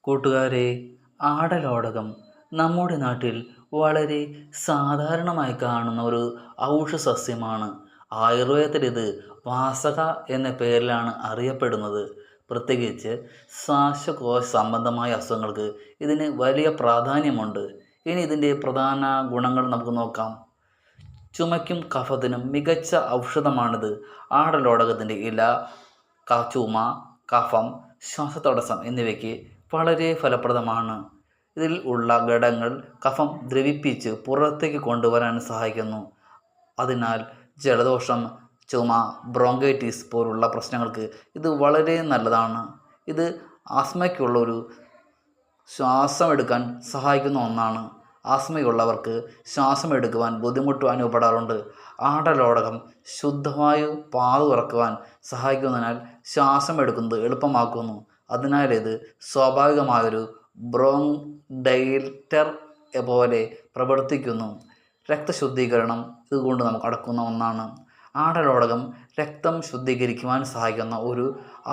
കൂട്ടുകാരെ, ആടലോടകം നമ്മുടെ നാട്ടിൽ വളരെ സാധാരണമായി കാണുന്ന ഒരു ഔഷധസസ്യമാണ്. ആയുർവേദത്തിൽ ഇത് വാസക എന്ന പേരിലാണ് അറിയപ്പെടുന്നത്. പ്രത്യേകിച്ച് ശ്വാസകോശ സംബന്ധമായ അസുഖങ്ങൾക്ക് ഇതിന് വലിയ പ്രാധാന്യമുണ്ട്. ഇനി ഇതിൻ്റെ പ്രധാന ഗുണങ്ങൾ നമുക്ക് നോക്കാം. ചുമയ്ക്കും കഫത്തിനും മികച്ച ഔഷധമാണിത്. ആടലോടകത്തിൻ്റെ ഇല ചുമ, കഫം, ശ്വാസതടസ്സം എന്നിവയ്ക്ക് വളരെ ഫലപ്രദമാണ്. ഇതിൽ ഉള്ള ഘടകങ്ങൾ കഫം ദ്രവിപ്പിച്ച് പുറത്തേക്ക് കൊണ്ടുവരാൻ സഹായിക്കുന്നു. അതിനാൽ ജലദോഷം, ചുമ, ബ്രോങ്കൈറ്റിസ് പോലുള്ള പ്രശ്നങ്ങൾക്ക് ഇത് വളരെ നല്ലതാണ്. ഇത് ആസ്മയ്ക്കുള്ള ഒരു ശ്വാസമെടുക്കാൻ സഹായിക്കുന്ന ഒന്നാണ്. ആസ്മയുള്ളവർക്ക് ശ്വാസമെടുക്കുവാൻ ബുദ്ധിമുട്ട് അനുഭവപ്പെടാറുണ്ട്. ആടലോടകം ശുദ്ധവായു പാതു തുറക്കുവാൻ സഹായിക്കുന്നതിനാൽ ശ്വാസമെടുക്കുന്നത് എളുപ്പമാക്കുന്നു. അതിനാൽ ഇത് സ്വാഭാവികമായൊരു ബ്രോങ്കഡൈലറ്റർ പോലെ പ്രവർത്തിക്കുന്നു. രക്തശുദ്ധീകരണം ഇതുകൊണ്ട് നമുക്ക് നടക്കുന്ന ഒന്നാണ്. ആടലോടകം രക്തം ശുദ്ധീകരിക്കുവാൻ സഹായിക്കുന്ന ഒരു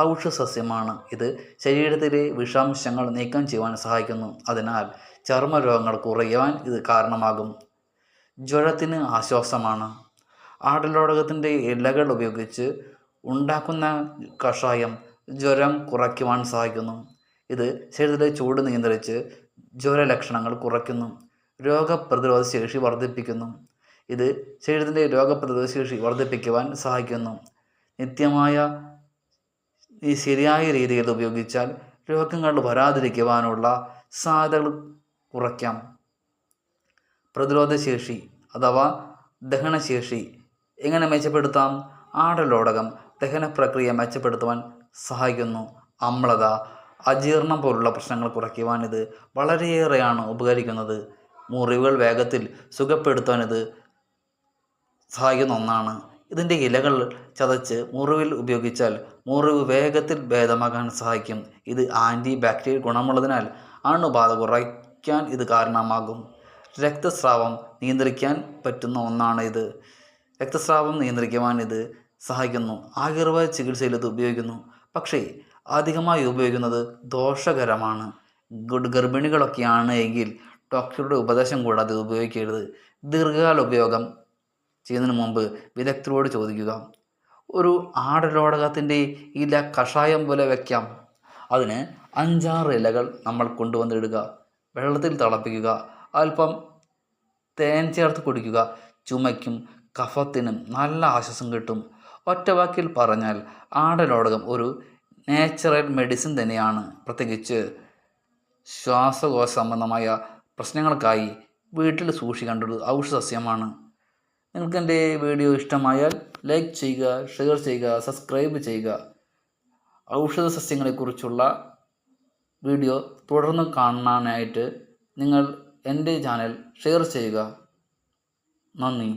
ഔഷധസസ്യമാണ്. ഇത് ശരീരത്തിലെ വിഷാംശങ്ങൾ നീക്കം ചെയ്യുവാൻ സഹായിക്കുന്നു. അതിനാൽ ചർമ്മരോഗങ്ങൾ കുറയുവാൻ ഇത് കാരണമാകും. ജ്വരത്തിന് ആശ്വാസമാണ്. ആടലോടകത്തിൻ്റെ ഇലകൾ ഉപയോഗിച്ച് ഉണ്ടാക്കുന്ന കഷായം ജ്വരം കുറയ്ക്കുവാൻ സഹായിക്കുന്നു. ഇത് ശരീരത്തിലെ ചൂട് നിയന്ത്രിച്ച് ജ്വരലക്ഷണങ്ങൾ കുറയ്ക്കുന്നു. രോഗപ്രതിരോധ ശേഷി വർദ്ധിപ്പിക്കുന്നു. ഇത് ശരീരത്തിൻ്റെ രോഗപ്രതിരോധ ശേഷി വർദ്ധിപ്പിക്കുവാൻ സഹായിക്കുന്നു. നിത്യമായ ശരിയായ രീതിയിൽ ഉപയോഗിച്ചാൽ രോഗങ്ങൾ വരാതിരിക്കുവാനുള്ള സാധ്യതകൾ കുറയ്ക്കാം. പ്രതിരോധശേഷി അഥവാ ദഹനശേഷി എങ്ങനെ മെച്ചപ്പെടുത്താം? ആടലോടകം ദഹന പ്രക്രിയ മെച്ചപ്പെടുത്തുവാൻ സഹായിക്കുന്നു. അമ്ലത, അജീർണം പോലുള്ള പ്രശ്നങ്ങൾ കുറയ്ക്കുവാൻ ഇത് വളരെയേറെയാണ് ഉപകരിക്കുന്നത്. മുറിവുകൾ വേഗത്തിൽ സുഖപ്പെടുത്താൻ ഇത് സഹായിക്കുന്ന ഒന്നാണ്. ഇതിൻ്റെ ഇലകൾ ചതച്ച് മുറിവിൽ ഉപയോഗിച്ചാൽ മുറിവ് വേഗത്തിൽ ഭേദമാകാൻ സഹായിക്കും. ഇത് ആൻറ്റി ബാക്ടീരിയൽ ഗുണമുള്ളതിനാൽ അണുബാധ കുറയ്ക്കാൻ ഇത് കാരണമാകും. രക്തസ്രാവം നിയന്ത്രിക്കാൻ പറ്റുന്ന ഒന്നാണ് ഇത്. രക്തസ്രാവം നിയന്ത്രിക്കുവാൻ ഇത് സഹായിക്കുന്നു. ആയുർവേദ ചികിത്സയിൽ ഇത് ഉപയോഗിക്കുന്നു. പക്ഷേ അധികമായി ഉപയോഗിക്കുന്നത് ദോഷകരമാണ്. ഗർഭിണികളൊക്കെയാണ് എങ്കിൽ ഡോക്ടറുടെ ഉപദേശം കൂടാതെ ഇത് ഉപയോഗിക്കരുത്. ദീർഘകാല ഉപയോഗം ചെയ്യുന്നതിന് മുമ്പ് വിദഗ്ധരോട് ചോദിക്കുക. ഒരു ആടലോടകത്തിൻ്റെ ഇല കഷായം പോലെ വയ്ക്കാം. അതിന് 5-6 ഇലകൾ നമ്മൾ കൊണ്ടുവന്നിടുക. വെള്ളത്തിൽ തിളപ്പിക്കുക. അല്പം തേൻ ചേർത്ത് കുടിക്കുക. ചുമയ്ക്കും കഫത്തിനും നല്ല ആശ്വാസം കിട്ടും. ഒറ്റവാക്കിൽ പറഞ്ഞാൽ ആടലോടകം ഒരു നാച്ചുറൽ മെഡിസിൻ തന്നെയാണ്. പ്രത്യേകിച്ച് ശ്വാസകോശ സംബന്ധമായ പ്രശ്നങ്ങൾക്കായി വീട്ടിൽ സൂക്ഷിക്കേണ്ട ഒരു ഔഷധസസ്യമാണ്. നിങ്ങൾക്ക് എൻ്റെ വീഡിയോ ഇഷ്ടമായാൽ ലൈക്ക് ചെയ്യുക, ഷെയർ ചെയ്യുക, സബ്സ്ക്രൈബ് ചെയ്യുക. ഔഷധ സസ്യങ്ങളെക്കുറിച്ചുള്ള വീഡിയോ തുടർന്ന് കാണാനായിട്ട് നിങ്ങൾ എൻ്റെ ചാനൽ ഷെയർ ചെയ്യുക. നന്ദി.